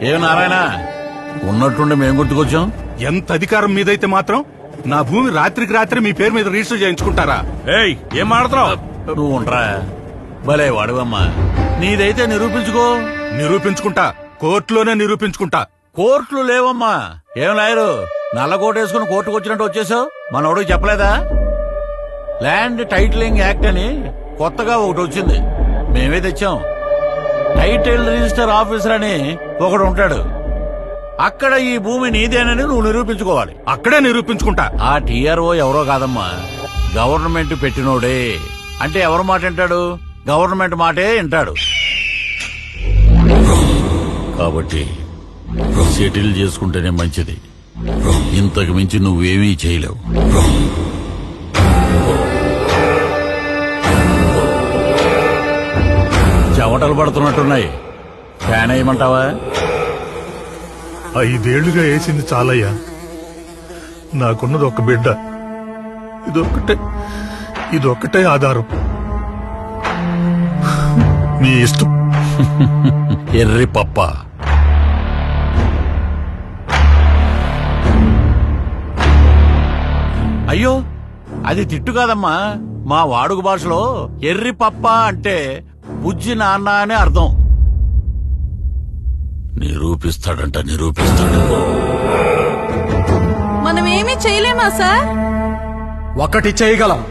ఏ నారాయణ ఉన్నట్టుండి మేం గుర్తుకొచ్చాం. ఎంత అధికారం మీదైతే మాత్రం నా భూమి రాత్రికి రాత్రి మీ పేరు మీద రిజిస్టర్ చేయించుకుంటారా? ఏయ్ ఏం మాడుతున్నావు? నువ్వు ఉండరా భలే వాడువమ్మా. నీదైతే నిరూపించుకో. నిరూపించుకుంటా, కోర్టులోనే నిరూపించుకుంటా. కోర్టులు లేవమ్మా. ఏం లాయరు నల్ల కోట వేసుకుని కోర్టుకు వచ్చినట్టు వచ్చేసావు? మనోడికి చెప్పలేదా? ల్యాండ్ టైటిలింగ్ యాక్ట్ అని కొత్తగా ఒకటి వచ్చింది, మేమే తెచ్చాం. టైటిల్ రిజిస్టర్ ఆఫీసర్ అని ఒకడు ఉంటాడు. అక్కడ ఈ భూమి నీదేనని నువ్వు నిరూపించుకోవాలి. అక్కడే నిరూపించుకుంటా. ఆ టీఆర్ఓ ఎవరో కాదమ్మా, గవర్నమెంట్ పెట్టినోడే. అంటే ఎవరి మాట వింటాడు? గవర్నమెంట్ మాటే వింటాడు. కాబట్టి సెటిల్ చేసుకుంటేనే మంచిది. ఇంతకు మించి నువ్వేమీ చేయలేవు. చెమటలు పడుతున్నట్టున్నాయి, ఫ్యాన్ వేయమంటావా? 5 ఏళ్లుగా వేసింది చాలయ్యా. నాకున్నది ఒక బిడ్డ, ఇదొక్కటే ఆధారం. మీ ఇష్టం. ఎర్రి పప్ప. అయ్యో అది తిట్టు కాదమ్మా. మా వాడుక భాషలో ఎర్రి పప్ప అంటే బుజ్జి నాన్న అని అర్థం. నిరూపిస్తాడంట, నిరూపిస్తాడు. మనం ఏమీ చేయలేమా సార్? ఒక్కటి చేయగలం.